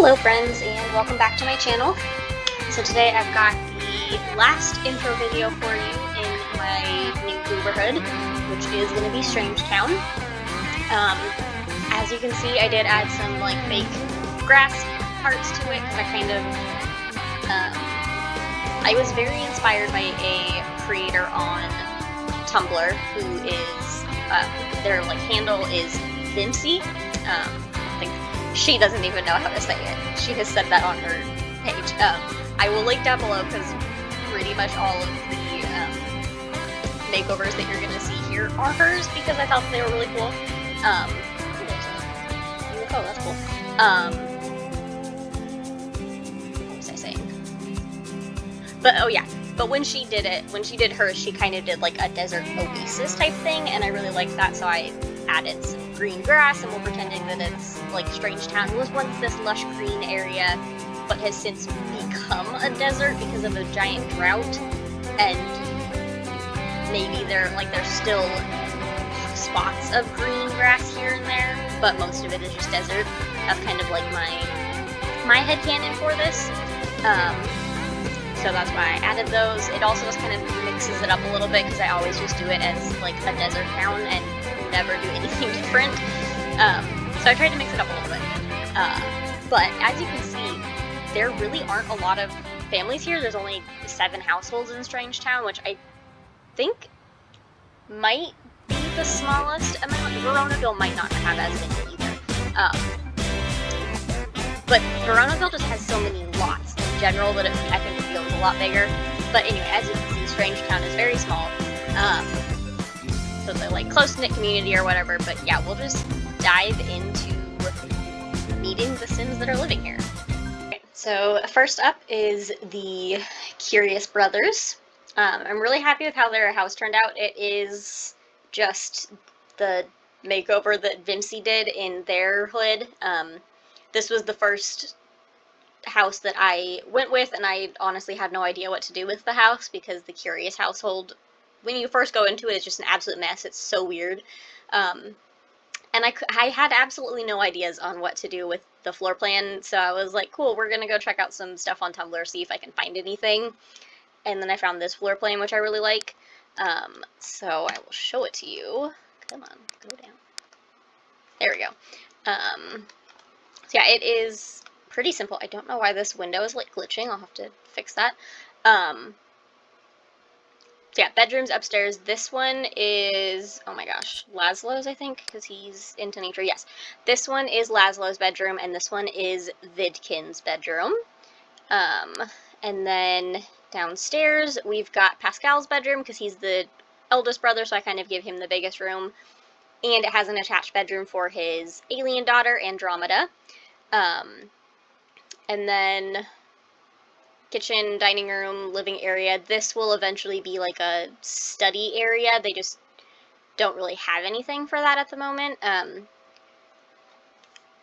Hello friends, and welcome back to my channel. So today I've got the last intro video for you in my new Uberhood, which is going to be Strangetown. As you can see, I did add some like fake grass parts to it because I was very inspired by a creator on Tumblr who is, their like handle is Vincy. I think she doesn't even know how to say it. She has said that on her page. I will link down below because pretty much all of the makeovers that you're going to see here are hers because I thought they were really cool. Oh, that's cool. What was I saying? But oh yeah, but when she did hers, she kind of did like a desert oasis type thing, and I really liked that, so I added some green grass, and we're pretending that it's like Strangetown. It was once this lush green area, but has since become a desert because of a giant drought, and maybe there's still spots of green grass here and there, but most of it is just desert. That's kind of like my headcanon for this. So that's why I added those. It also just kind of mixes it up a little bit because I always just do it as like a desert town and never do anything different. So I tried to mix it up a little bit. But as you can see, there really aren't a lot of families here. There's only 7 households in Strangetown, which I think might be the smallest amount. Veronaville might not have as many either. But Veronaville just has so many lots in general that I think it feels a lot bigger. But anyway, as you can see, Strangetown is very small. So they're like close-knit community or whatever. But yeah, we'll just dive into meeting the Sims that are living here. Okay, so first up is the Curious Brothers. I'm really happy with how their house turned out. It is just the makeover that Vincy did in their hood. This was the first house that I went with, and I honestly had no idea what to do with the house because the Curious household, when you first go into it, it's just an absolute mess. It's so weird. And I had absolutely no ideas on what to do with the floor plan, so I was like, cool, we're gonna go check out some stuff on Tumblr, see if I can find anything. And then I found this floor plan, which I really like. So I will show it to you. Come on, go down. There we go. So yeah, it is pretty simple. I don't know why this window is like glitching. I'll have to fix that. So yeah, bedrooms upstairs. This one is, oh my gosh, Laszlo's, I think, because he's into nature. Yes, this one is Laszlo's bedroom, and this one is Vidkin's bedroom. And then downstairs, we've got Pascal's bedroom, because he's the eldest brother, so I kind of give him the biggest room. And it has an attached bedroom for his alien daughter, Andromeda. And then kitchen, dining room, living area. This will eventually be like a study area. They just don't really have anything for that at the moment.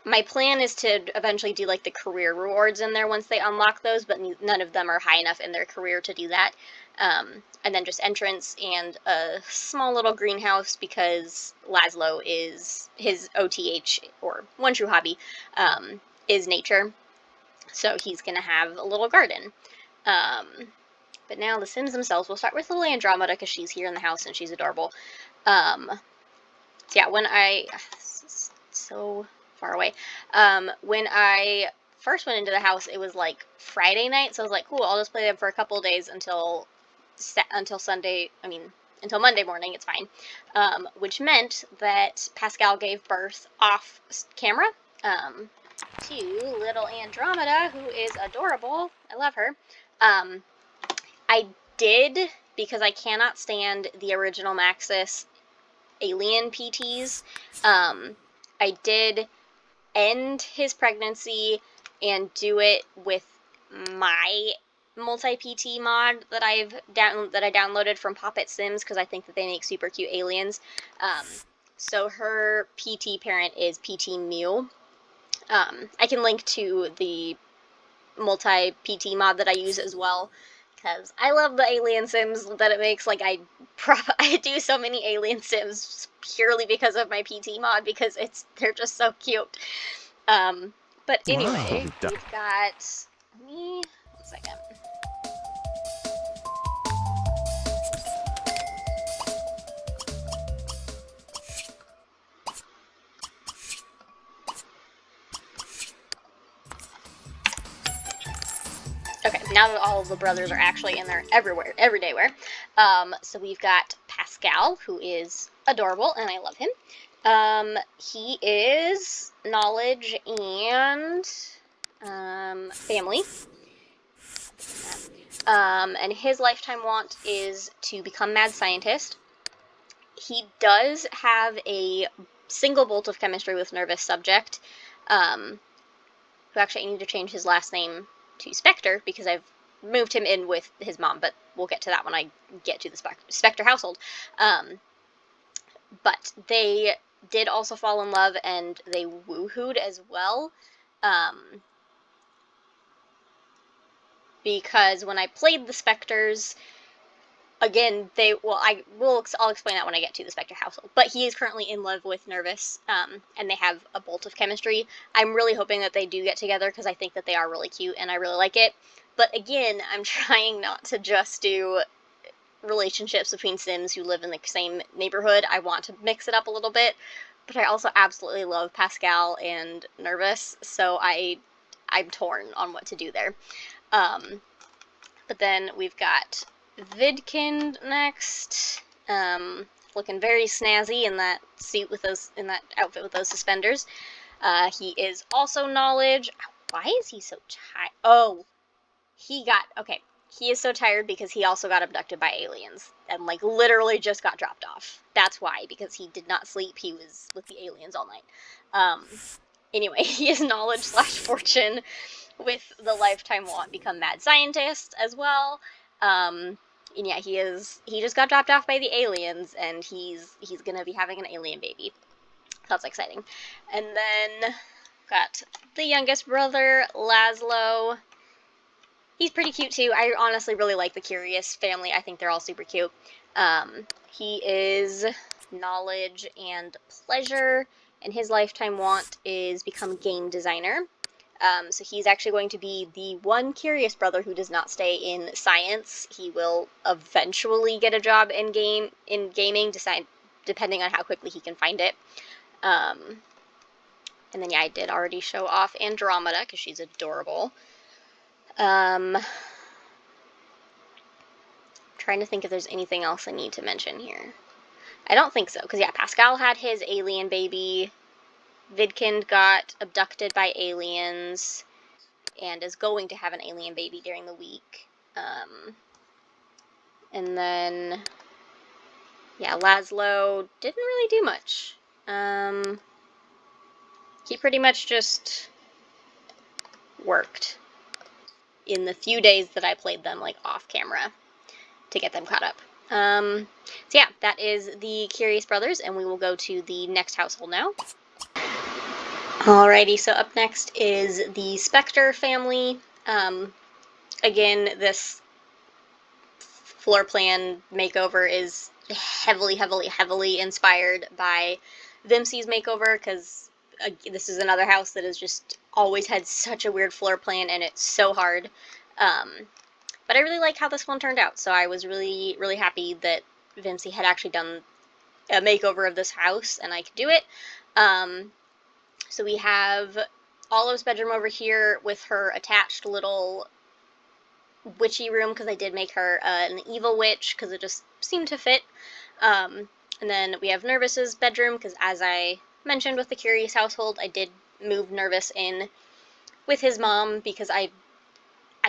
My plan is to eventually do like the career rewards in there once they unlock those, but none of them are high enough in their career to do that. And then just entrance and a small little greenhouse because Laszlo is his OTH, or one true hobby, is nature. So he's going to have a little garden. But now the Sims themselves, we'll start with little Andromeda because she's here in the house and she's adorable. So yeah, this is so far away. When I first went into the house, it was like Friday night, so I was like, cool, I'll just play them for a couple of days until Monday morning, it's fine. Which meant that Pascal gave birth off camera, to little Andromeda, who is adorable. I love her. I did, because I cannot stand the original Maxis alien PTs, I did end his pregnancy and do it with my multi-PT mod that I downloaded from Poppet Sims because I think that they make super cute aliens. So her PT parent is PT Mew. I can link to the multi-PT mod that I use as well, because I love the alien sims that it makes. Like, I do so many alien sims purely because of my PT mod, because they're just so cute. But But anyway, we've got, let me, 1 second. Okay, now that all of the brothers are actually in there everywhere, everydaywear. So we've got Pascal, who is adorable, and I love him. He is knowledge and family. And his lifetime want is to become mad scientist. He does have a single bolt of chemistry with nervous subject. Who actually, I need to change his last name to Spectre because I've moved him in with his mom, but we'll get to that when I get to the Spectre household. But they did also fall in love, and they woohooed as well. Because when I played the Spectres, again, I'll explain that when I get to the Spectre household. But he is currently in love with Nervous, and they have a bolt of chemistry. I'm really hoping that they do get together because I think that they are really cute and I really like it. But again, I'm trying not to just do relationships between Sims who live in the same neighborhood. I want to mix it up a little bit, but I also absolutely love Pascal and Nervous, so I'm torn on what to do there. But then we've got Vidkind next, looking very snazzy in that suit with those, in that outfit with those suspenders. He is also knowledge. Why is he so tired? Oh, okay. He is so tired because he also got abducted by aliens and like literally just got dropped off. That's why, because he did not sleep. He was with the aliens all night. Anyway, he is knowledge / fortune with the lifetime want become mad scientist as well. And yeah, he just got dropped off by the aliens, and he's gonna be having an alien baby. That's exciting. And then got the youngest brother, Laszlo. He's pretty cute too. I honestly really like the Curious family. I think they're all super cute. He is knowledge and pleasure, and his lifetime want is become game designer. So he's actually going to be the one Curious brother who does not stay in science. He will eventually get a job in gaming, depending on how quickly he can find it. And then yeah, I did already show off Andromeda because she's adorable. Trying to think if there's anything else I need to mention here. I don't think so, because yeah, Pascal had his alien baby. Vidkind got abducted by aliens and is going to have an alien baby during the week. And then, yeah, Laszlo didn't really do much. He pretty much just worked in the few days that I played them, like, off camera to get them caught up. So yeah, that is the Curious Brothers, and we will go to the next household now. Alrighty, so up next is the Spectre family. Again, this floor plan makeover is heavily inspired by Vimsey's makeover, because this is another house that has just always had such a weird floor plan, and it's so hard. But I really like how this one turned out, so I was really happy that Vimsey had actually done a makeover of this house, and I could do it. So we have Olive's bedroom over here with her attached little witchy room, because I did make her an evil witch, because it just seemed to fit. And then we have Nervous's bedroom, because as I mentioned with the Curious household, I did move Nervous in with his mom, because I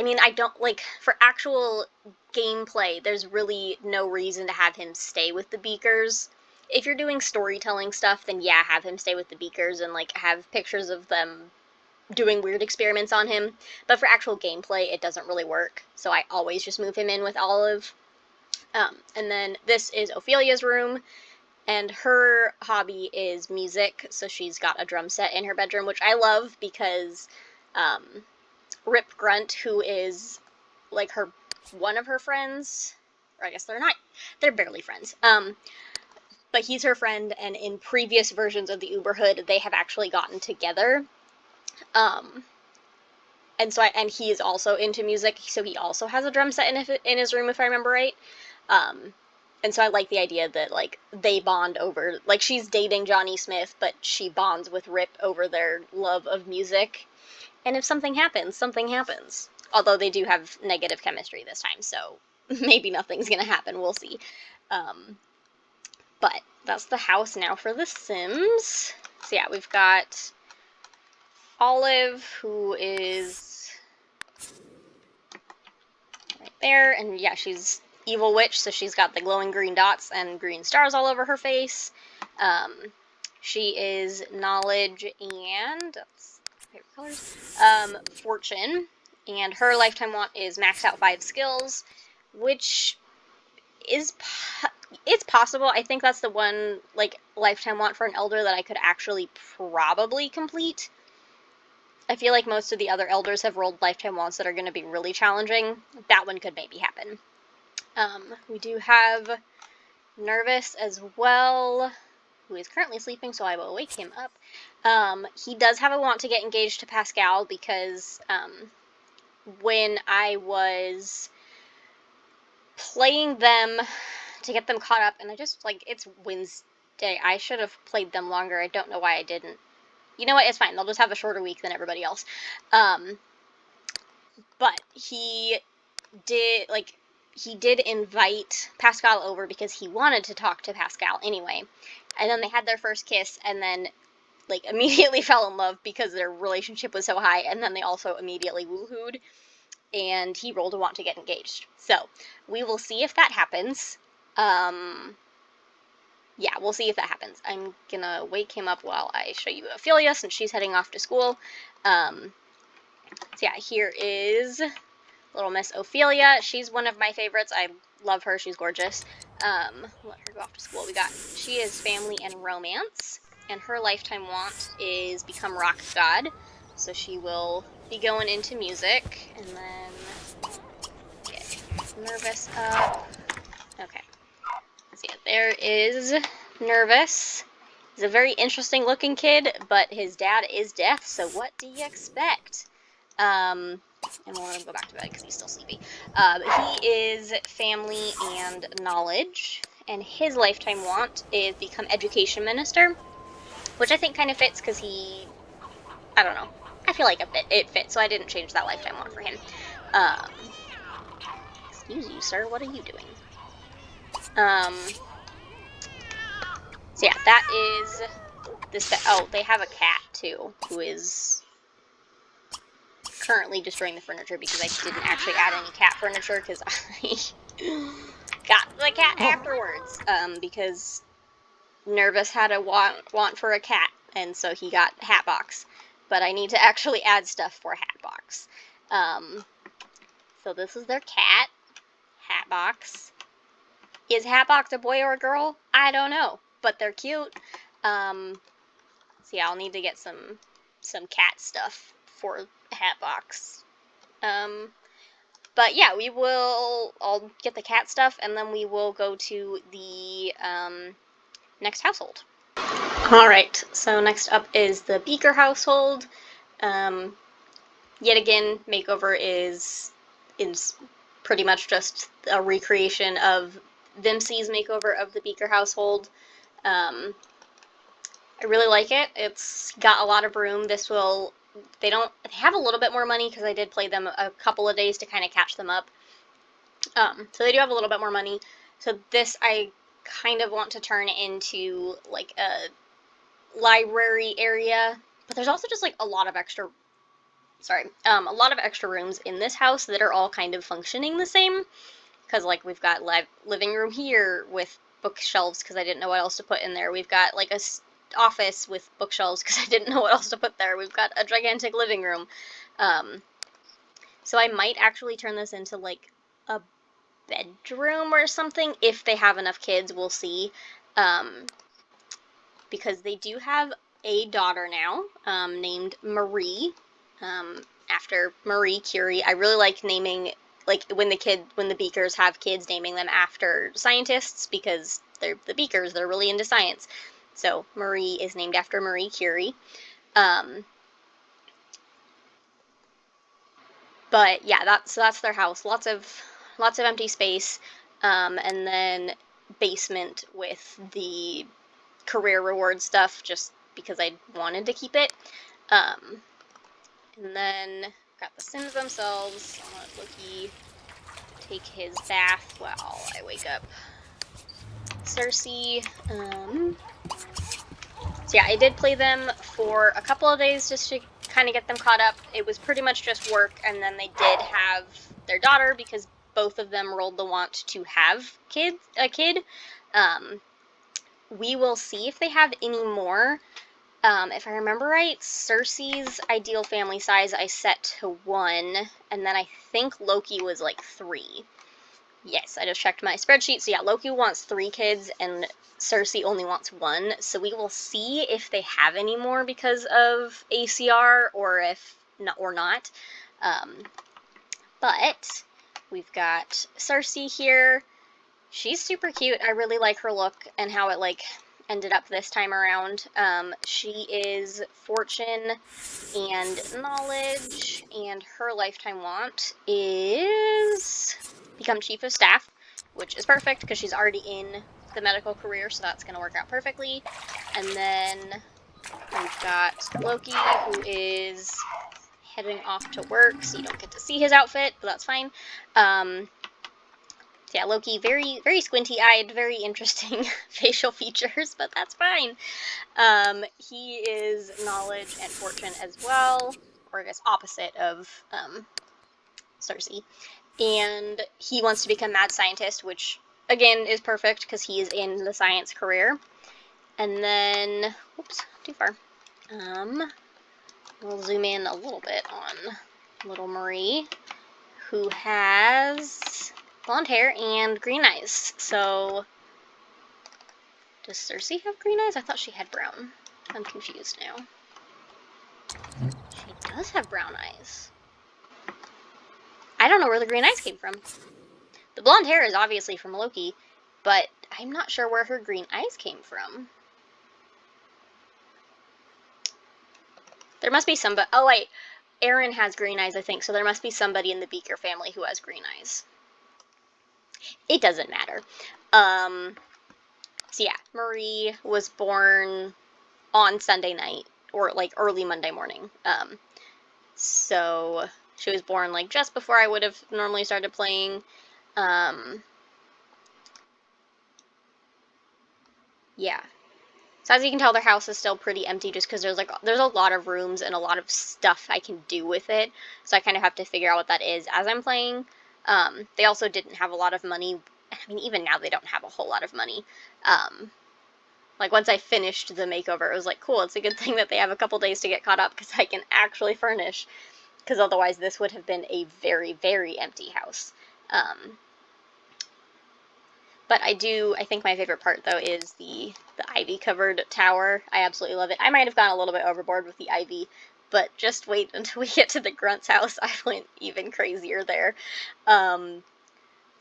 mean, I don't, like, for actual gameplay, there's really no reason to have him stay with the Beakers. If you're doing storytelling stuff, then yeah, have him stay with the Beakers and, like, have pictures of them doing weird experiments on him. But for actual gameplay, it doesn't really work, so I always just move him in with Olive. And then this is Ophelia's room, and her hobby is music, so she's got a drum set in her bedroom, which I love because, Rip Grunt, who is, like, one of her friends, or I guess they're barely friends, but he's her friend, and in previous versions of the Uberhood, they have actually gotten together, And he is also into music, so he also has a drum set in his room, if I remember right. And so I like the idea that, like, they bond over, like, she's dating Johnny Smith, but she bonds with Rip over their love of music. And if something happens, something happens. Although they do have negative chemistry this time, so maybe nothing's gonna happen, we'll see. But that's the house now for The Sims. So yeah, we've got Olive, who is right there, and yeah, she's evil witch, so she's got the glowing green dots and green stars all over her face. She is knowledge and that's favorite colors. Fortune, and her lifetime want is maxed out 5 skills, which is it's possible. I think that's the one like lifetime want for an elder that I could actually probably complete. I feel like most of the other elders have rolled lifetime wants that are going to be really challenging. That one could maybe happen. We do have Nervous as well, who is currently sleeping, so I will wake him up. He does have a want to get engaged to Pascal because when I was playing them to get them caught up, and I just, like, it's Wednesday. I should have played them longer. I don't know why I didn't. You know what? It's fine. They'll just have a shorter week than everybody else. But he did invite Pascal over because he wanted to talk to Pascal anyway. And then they had their first kiss and then like immediately fell in love because their relationship was so high, and then they also immediately woohooed, and he rolled a want to get engaged. So we will see if that happens. Yeah, we'll see if that happens. I'm gonna wake him up while I show you Ophelia since she's heading off to school. So yeah, here is Little Miss Ophelia. She's one of my favorites. I love her. She's gorgeous. Let her go off to school. She is family and romance, and her lifetime want is become rock god. So she will be going into music, and then get Nervous up. Okay. So yeah, there is Nervous. He's a very interesting looking kid, but his dad is deaf, so what do you expect? And we'll let him go back to bed because he's still sleepy. He is family and knowledge, and his lifetime want is become education minister, which I think kind of fits because I don't know, I feel like it fits, so I didn't change that lifetime want for him. Excuse you, sir, what are you doing? So yeah, that is this. Oh, they have a cat too, who is currently destroying the furniture because I didn't actually add any cat furniture because I got the cat afterwards. Because Nervous had a want for a cat, and so he got Hatbox. But I need to actually add stuff for Hatbox. So this is their cat, Hatbox. Is Hatbox a boy or a girl? I don't know, but they're cute. So yeah, I'll need to get some cat stuff for Hatbox. But yeah, I'll get the cat stuff, and then we will go to the next household. Alright, so next up is the Beaker household. Yet again, makeover is pretty much just a recreation of Vimpsy's makeover of the Beaker household. I really like it. It's got a lot of room. They have a little bit more money because I did play them a couple of days to kind of catch them up. So they do have a little bit more money. So this I kind of want to turn into like a library area, but there's also just like a lot of extra rooms in this house that are all kind of functioning the same. Because like we've got living room here with bookshelves because I didn't know what else to put in there. We've got like a office with bookshelves because I didn't know what else to put there. We've got a gigantic living room. So I might actually turn this into like a bedroom or something if they have enough kids. We'll see. Because they do have a daughter now named Marie, after Marie Curie. I really like naming, like when the Beakers have kids, naming them after scientists because they're the Beakers. They're really into science. So Marie is named after Marie Curie. But yeah, that's their house. Lots of empty space, and then basement with the career reward stuff, just because I wanted to keep it. And then got the Sims themselves. I'm gonna let Loki take his bath while I wake up Cersei. So yeah, I did play them for a couple of days just to kind of get them caught up. It was pretty much just work, and then they did have their daughter because both of them rolled the want to have a kid. We will see if they have any more. If I remember right, Cersei's ideal family size I set to 1, and then I think Loki was like 3. Yes, I just checked my spreadsheet. So yeah, Loki wants 3 kids, and Cersei only wants 1. So we will see if they have any more because of ACR, or if not, but we've got Cersei here. She's super cute. I really like her look and how it like ended up this time around. She is fortune and knowledge, and her lifetime want is become chief of staff, which is perfect because she's already in the medical career, so that's going to work out perfectly. And then we've got Loki, who is heading off to work, so you don't get to see his outfit, but that's fine. Yeah, Loki, very, very squinty-eyed, very interesting facial features, but that's fine. He is knowledge and fortune as well, or I guess opposite of Cersei. And he wants to become mad scientist, which again is perfect because he is in the science career. And then, oops, too far. We'll zoom in a little bit on little Marie, who has blonde hair and green eyes. So, does Cersei have green eyes? I thought she had brown. I'm confused now. She does have brown eyes. I don't know where the green eyes came from. The blonde hair is obviously from Loki, but I'm not sure where her green eyes came from. There must be somebody. Oh, wait. Aaron has green eyes, I think, so there must be somebody in the Beaker family who has green eyes. It doesn't matter. So yeah, Marie was born on Sunday night, or like early Monday morning. So she was born like just before I would have normally started playing. Yeah. So as you can tell, their house is still pretty empty just because there's a lot of rooms and a lot of stuff I can do with it. So I kind of have to figure out what that is as I'm playing. They also didn't have a lot of money. I mean, even now they don't have a whole lot of money. Like once I finished the makeover, it was like, cool, it's a good thing that they have a couple days to get caught up because I can actually furnish. Because otherwise this would have been a very, very empty house. But I think my favorite part, though, is the ivy-covered tower. I absolutely love it. I might have gone a little bit overboard with the ivy, but just wait until we get to the Grunt's house. I went even crazier there. So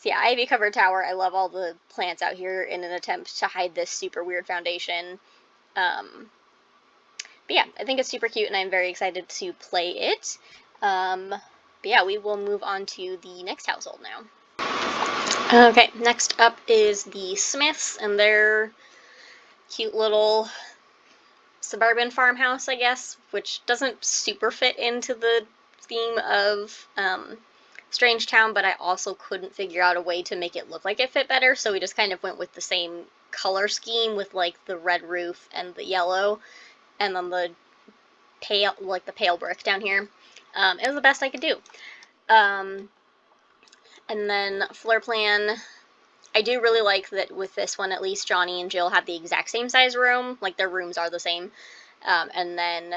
yeah, ivy-covered tower. I love all the plants out here in an attempt to hide this super weird foundation. But yeah, I think it's super cute, and I'm very excited to play it. But yeah, we will move on to the next household now. Okay, next up is the Smiths and their cute little suburban farmhouse, I guess, which doesn't super fit into the theme of Strangetown, but I also couldn't figure out a way to make it look like it fit better, so we just kind of went with the same color scheme with like the red roof and the yellow, and then the pale brick down here. It was the best I could do. And then floor plan, I do really like that with this one, at least Johnny and Jill have the exact same size room, like their rooms are the same. And then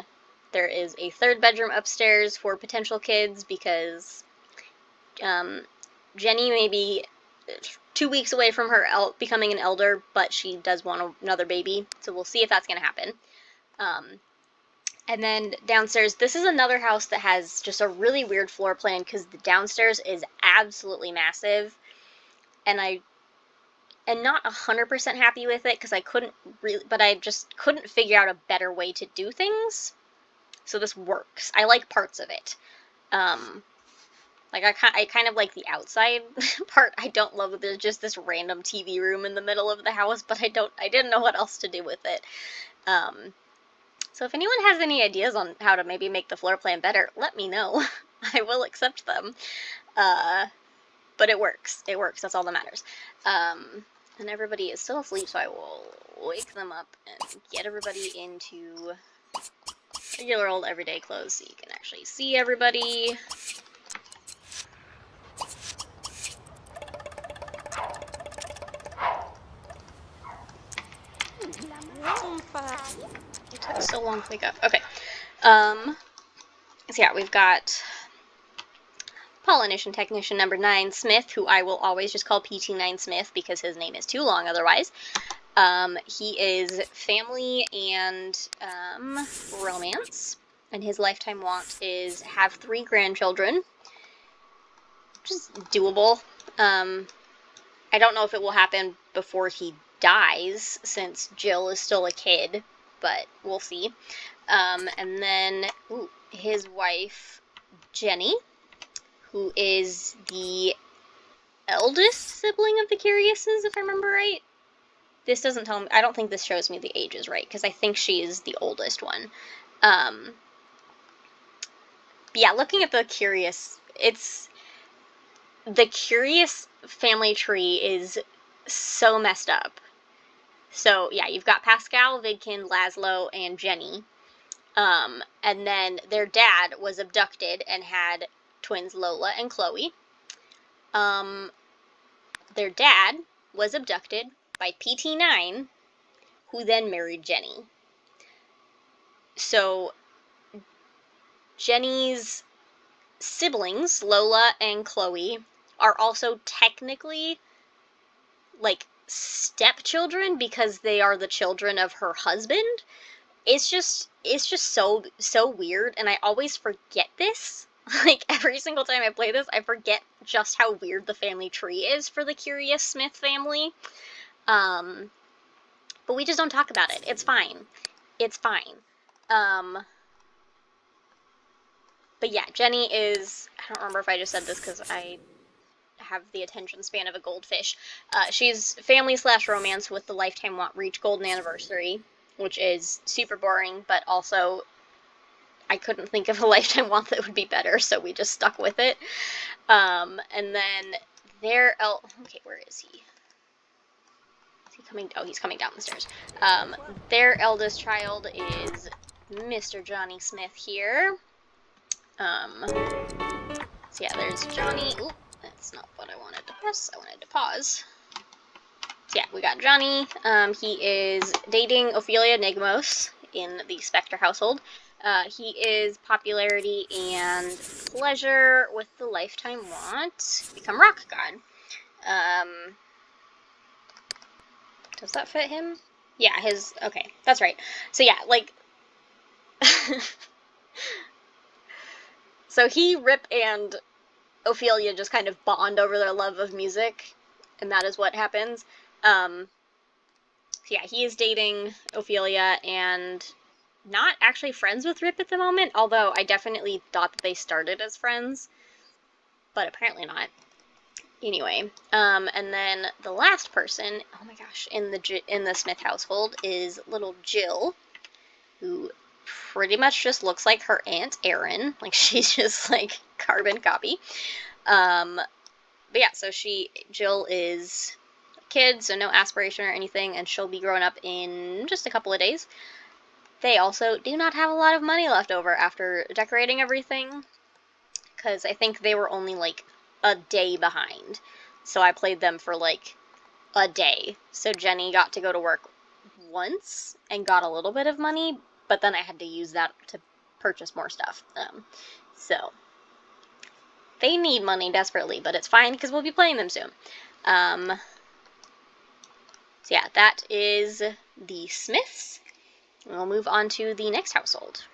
there is a 3rd bedroom upstairs for potential kids because Jenny may be 2 weeks away from her becoming an elder, but she does want another baby, so we'll see if that's going to happen. And then downstairs, this is another house that has just a really weird floor plan because the downstairs is absolutely massive, and I am not 100% happy with it because I just couldn't figure out a better way to do things. So this works. I like parts of it. Like, I kind of like the outside part. I don't love that there's just this random TV room in the middle of the house, but I didn't know what else to do with it. So if anyone has any ideas on how to maybe make the floor plan better, let me know. I will accept them. But it works. It works. That's all that matters. And everybody is still asleep, so I will wake them up and get everybody into regular old everyday clothes so you can actually see everybody. It took so long to wake up. Okay. So yeah, we've got Pollination Technician number 9, Smith, who I will always just call PT9 Smith because his name is too long otherwise. He is family and romance, and his lifetime want is have 3 grandchildren, which is doable. I don't know if it will happen before he dies, since Jill is still a kid, but we'll see. And then his wife, Jenny, who is the eldest sibling of the Curiouses, if I remember right. This doesn't tell me, I don't think this shows me the ages right, because I think she is the oldest one. But yeah, looking at the Curious, the Curious family tree is so messed up. So yeah, you've got Pascal, Vidkin, Laszlo, and Jenny. And then their dad was abducted and had twins Lola and Chloe. Their dad was abducted by PT9, who then married Jenny. So Jenny's siblings, Lola and Chloe, are also technically like stepchildren because they are the children of her husband. It's just so weird, and I always forget this. Like, every single time I play this, I forget just how weird the family tree is for the Curious Smith family. But we just don't talk about it. It's fine. It's fine. But yeah, Jenny is, I don't remember if I just said this because I have the attention span of a goldfish. She's family/romance with the lifetime want reach golden anniversary, which is super boring, but also I couldn't think of a lifetime want that would be better, so we just stuck with it. And then okay, where is he? Is he coming? Oh, he's coming down the stairs. Their eldest child is Mr. Johnny Smith here. So yeah, there's Johnny. Oop, that's not what I wanted to press. I wanted to pause. So yeah, we got Johnny. He is dating Ophelia Nigmos in the Spectre household. He is popularity and pleasure with the lifetime want. Become rock god. Does that fit him? Yeah, okay, that's right. So yeah, like, so Rip, and Ophelia just kind of bond over their love of music, and that is what happens. So yeah, he is dating Ophelia and not actually friends with Rip at the moment, although I definitely thought that they started as friends, but apparently not. Anyway, and then the last person, oh my gosh, in the Smith household is little Jill, who pretty much just looks like her Aunt Erin. Like, she's just like carbon copy. But yeah, so Jill is a kid, so no aspiration or anything, and she'll be growing up in just a couple of days. They also do not have a lot of money left over after decorating everything, because I think they were only like a day behind. So I played them for like a day. So Jenny got to go to work once and got a little bit of money, but then I had to use that to purchase more stuff. So they need money desperately, but it's fine because we'll be playing them soon. So yeah, that is the Smiths. We'll move on to the next household.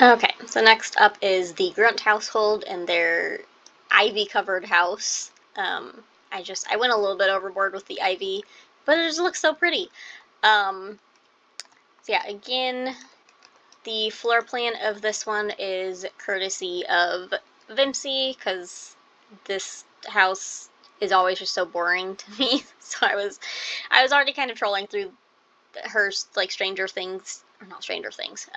Okay, so next up is the Grunt household and their ivy-covered house. I went a little bit overboard with the ivy, but it just looks so pretty. So yeah, again, the floor plan of this one is courtesy of Vincey, because this house is always just so boring to me. So I was already kind of trolling through her like Stranger Things, or not Stranger Things,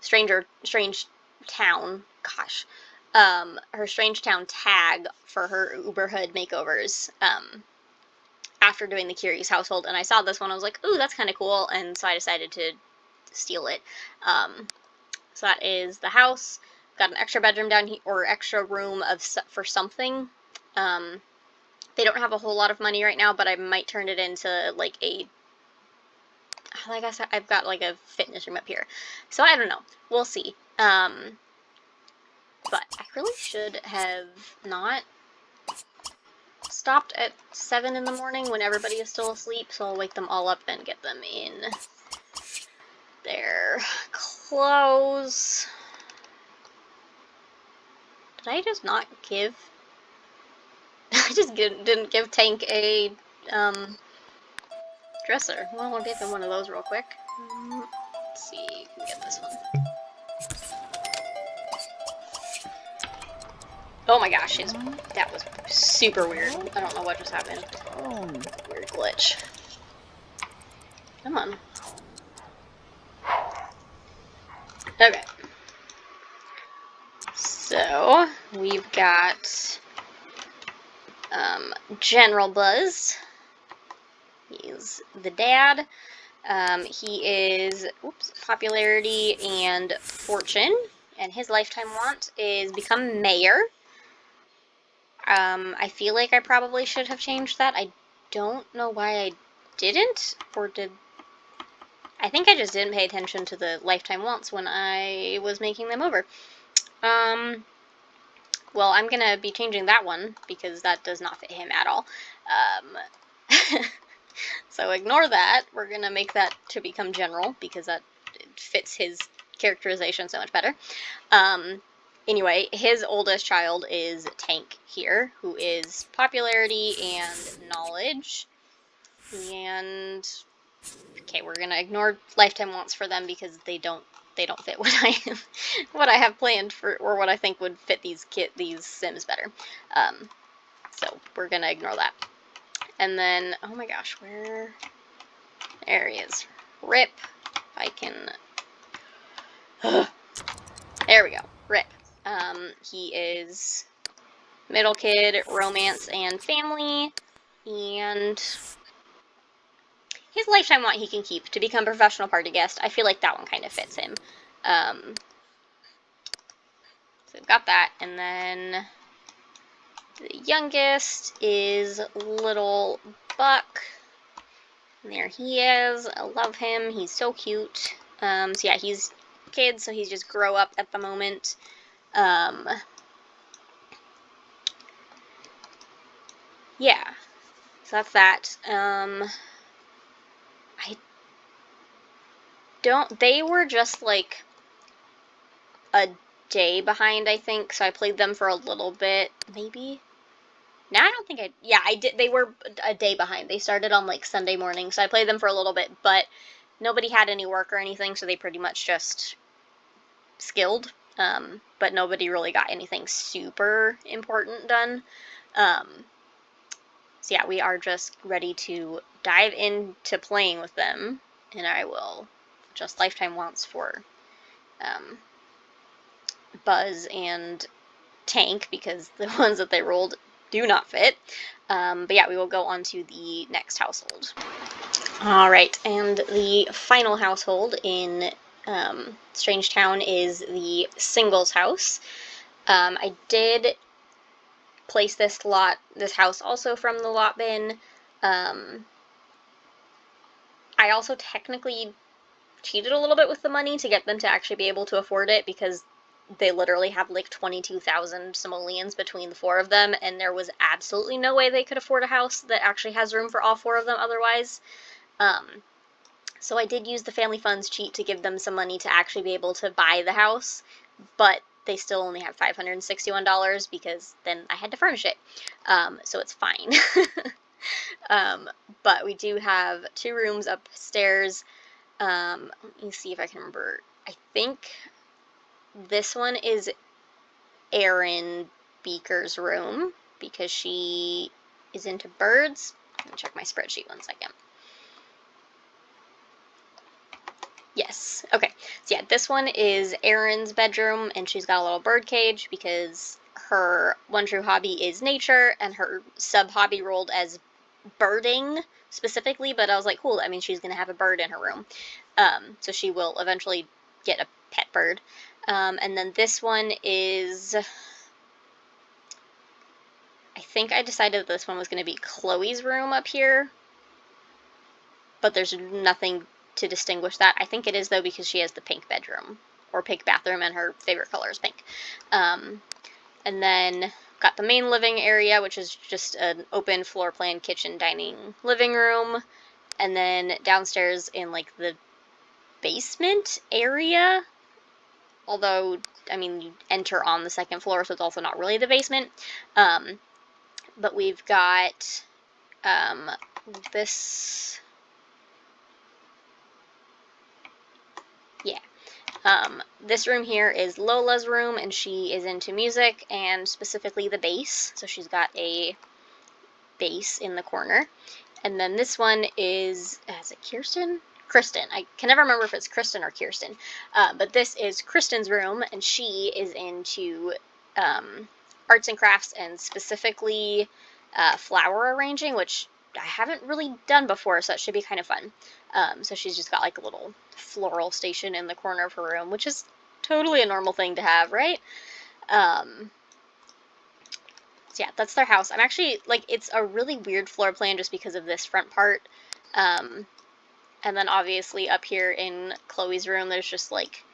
Strange Town. Gosh, her Strangetown tag for her Uberhood makeovers. After doing the Curious Household, and I saw this one, I was like, ooh, that's kind of cool, and so I decided to steal it. So that is the house. Got an extra bedroom down here, or extra room for something. They don't have a whole lot of money right now, but I might turn it into like like I said, I've got like a fitness room up here. So I don't know. We'll see. But I really should have not stopped at 7 in the morning when everybody is still asleep, so I'll wake them all up and get them in their clothes. Did I just not give? I just didn't give Tank a dresser. Well, we'll give him one of those real quick. Let's see, you can get this one. Oh my gosh, that was super weird. I don't know what just happened. Weird glitch. Come on. Okay. So, we've got General Buzz. He's the dad. He is popularity and fortune, and his lifetime want is become mayor. I feel like I probably should have changed that. I don't know why I didn't, or did. I think I just didn't pay attention to the lifetime wants when I was making them over. Well, I'm gonna be changing that one because that does not fit him at all. So ignore that. We're gonna make that to become general because that fits his characterization so much better. Anyway, his oldest child is Tank here, who is popularity and knowledge. And okay, we're gonna ignore lifetime wants for them because they don't fit what I have planned for, or what I think would fit these Sims better. So we're gonna ignore that. And then, oh my gosh, where? There he is. Rip. If I can. There we go. Rip. He is middle kid, romance, and family, and his lifetime want he can keep to become professional party guest. I feel like that one kind of fits him. So we've got that, and then the youngest is little Buck. And there he is. I love him. He's so cute. So yeah, he's a kid, so he's just grow up at the moment. Yeah. So that's that. They were just like a day behind, I think, so I played them for a little bit, maybe? No, I don't think I did. They were a day behind. They started on like Sunday morning, so I played them for a little bit, but nobody had any work or anything, so they pretty much just skilled, but nobody really got anything super important done. So yeah, we are just ready to dive into playing with them, and I will just lifetime wants for Buzz and Tank, because the ones that they rolled do not fit. But yeah, we will go on to the next household. Alright, and the final household in Strangetown is the singles house. I did place this house also from the lot bin. I also technically cheated a little bit with the money to get them to actually be able to afford it, because they literally have like 22,000 simoleons between the four of them, and there was absolutely no way they could afford a house that actually has room for all four of them otherwise. So I did use the family funds cheat to give them some money to actually be able to buy the house, but they still only have $561 because then I had to furnish it. So it's fine. But we do have 2 rooms upstairs. Let me see if I can remember. I think this one is Aaron Beaker's room because she is into birds. Let me check my spreadsheet 1 second. Yes, okay. So yeah, this one is Erin's bedroom, and she's got a little bird cage because her one true hobby is nature, and her sub-hobby rolled as birding specifically, but I was like, cool, that means she's going to have a bird in her room. So she will eventually get a pet bird. And then this one is... I think I decided this one was going to be Chloe's room up here, but there's nothing to distinguish that. I think it is, though, because she has the pink bedroom, or pink bathroom, and her favorite color is pink. And then got the main living area, which is just an open floor plan kitchen, dining, living room. And then downstairs in, like, the basement area, although, I mean, you enter on the second floor, so it's also not really the basement. But we've got this... Yeah. This room here is Lola's room, and she is into music, and specifically the bass. So she's got a bass in the corner. And then this one is it Kirsten? Kristen. I can never remember if it's Kristen or Kirsten. But this is Kristen's room, and she is into arts and crafts, and specifically flower arranging, which I haven't really done before, so that should be kind of fun. So she's just got like a little floral station in the corner of her room, which is totally a normal thing to have, right? So yeah, that's their house. I'm actually, like, it's a really weird floor plan just because of this front part. And then obviously up here in Chloe's room, there's just like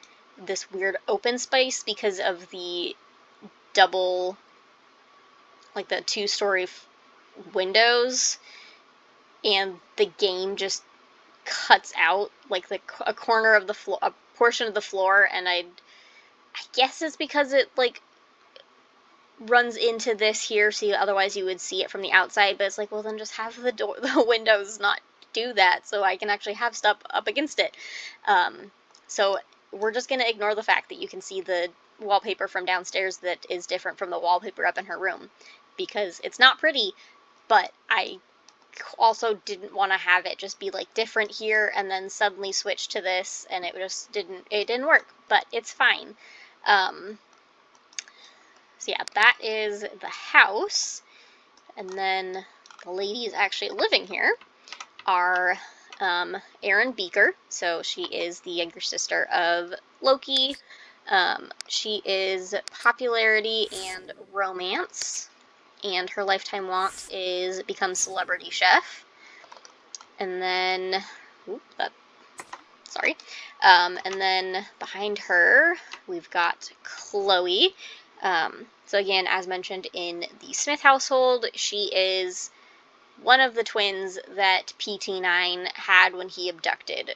this weird open space because of the double, like the 2-story windows, and the game just cuts out like a corner of the floor, a portion of the floor, and I guess it's because it like runs into this here, so otherwise you would see it from the outside, but it's like, well, then just have the windows not do that so I can actually have stuff up against it. So we're just going to ignore the fact that you can see the wallpaper from downstairs that is different from the wallpaper up in her room, because it's not pretty, but I also didn't want to have it just be like different here and then suddenly switch to this, and it just didn't work, but it's fine. So yeah, that is the house. And then the ladies actually living here are Erin Beaker. So she is the younger sister of Loki. She is popularity and romance, and her lifetime want is become celebrity chef. And then, and then behind her we've got Chloe. So again, as mentioned in the Smith household, she is one of the twins that PT9 had when he abducted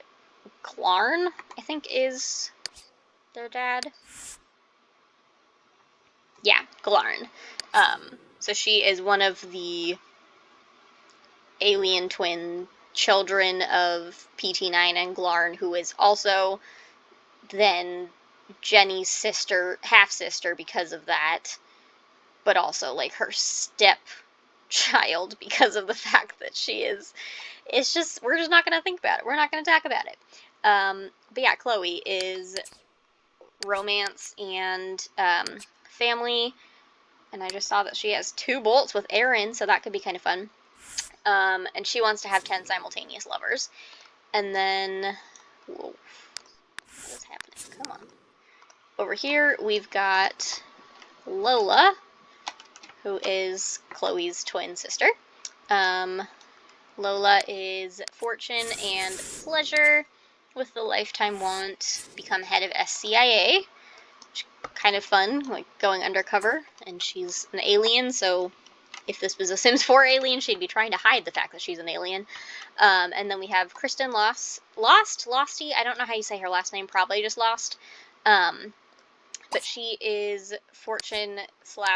Glarn, I think is their dad. Yeah, Glarn. So she is one of the alien twin children of PT9 and Glarn, who is also then Jenny's sister, half-sister because of that, but also like her step-child because of the fact that she is, it's just, we're just not going to think about it. We're not going to talk about it. But yeah, Chloe is romance and family, and I just saw that she has 2 bolts with Erin, so that could be kind of fun. And she wants to have 10 simultaneous lovers. And then, whoa, what is happening? Come on. Over here, we've got Lola, who is Chloe's twin sister. Lola is fortune and pleasure with the lifetime want, become head of SCIA, which is kind of fun, like going undercover, and she's an alien, so if this was a Sims 4 alien, she'd be trying to hide the fact that she's an alien. And then we have Kristen Losty, I don't know how you say her last name, probably just Lost. But she is fortune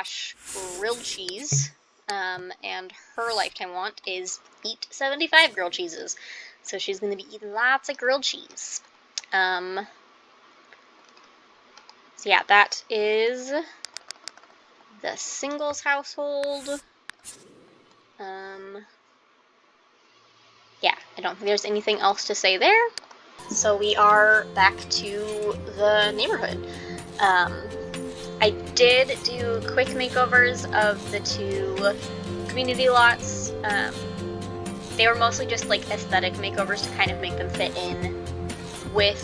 / grilled cheese, and her lifetime want is eat 75 grilled cheeses. So she's going to be eating lots of grilled cheese. So yeah, that is the singles household. Yeah, I don't think there's anything else to say there. So we are back to the neighborhood. I did do quick makeovers of the 2 community lots. They were mostly just like aesthetic makeovers to kind of make them fit in with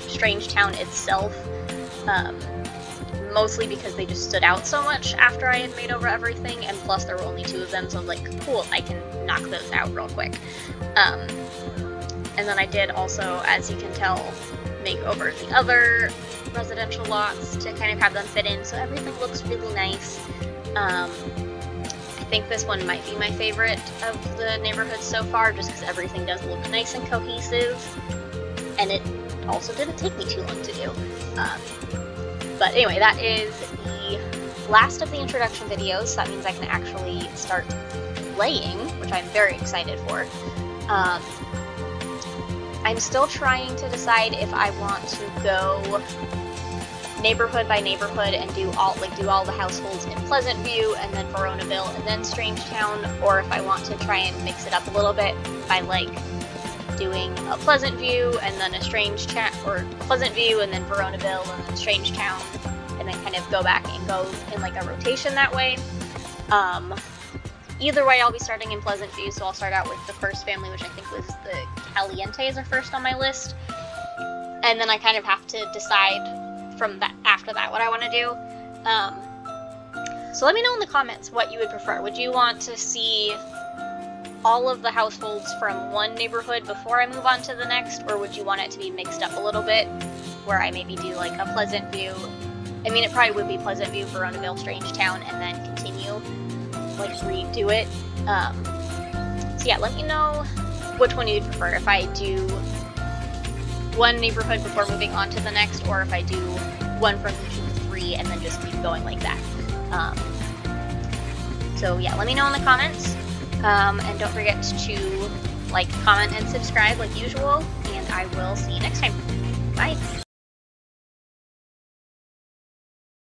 Strangetown itself. Mostly because they just stood out so much after I had made over everything, and plus there were only 2 of them, so I was like, cool, I can knock those out real quick. And then I did also, as you can tell, make over the other residential lots to kind of have them fit in, so everything looks really nice. I think this one might be my favorite of the neighborhood so far, just because everything does look nice and cohesive, and it also didn't take me too long to do. But anyway, that is the last of the introduction videos, so that means I can actually start playing, which I'm very excited for. I'm still trying to decide if I want to go neighborhood by neighborhood and do all the households in Pleasant View and then Veronaville and then Strangetown, or if I want to try and mix it up a little bit by like doing a Pleasant View and then a Strangetown, or Pleasant View and then Veronaville and then Strangetown, and then kind of go back and go in like a rotation that way. Either way, I'll be starting in Pleasant View, so I'll start out with the first family, which I think was the Calientes are first on my list, and then I kind of have to decide from that after that what I want to do. So let me know in the comments what you would prefer. Would you want to see all of the households from one neighborhood before I move on to the next, or would you want it to be mixed up a little bit, where I maybe do like a Pleasant View? I mean, it probably would be Pleasant View, Veronaville, Strangetown, and then continue, like redo it. So yeah, let me know which one you'd prefer. If I do one neighborhood before moving on to the next, or if I do one from each of the 3 and then just keep going like that. So yeah, let me know in the comments. And don't forget to like, comment, and subscribe like usual, and I will see you next time. Bye!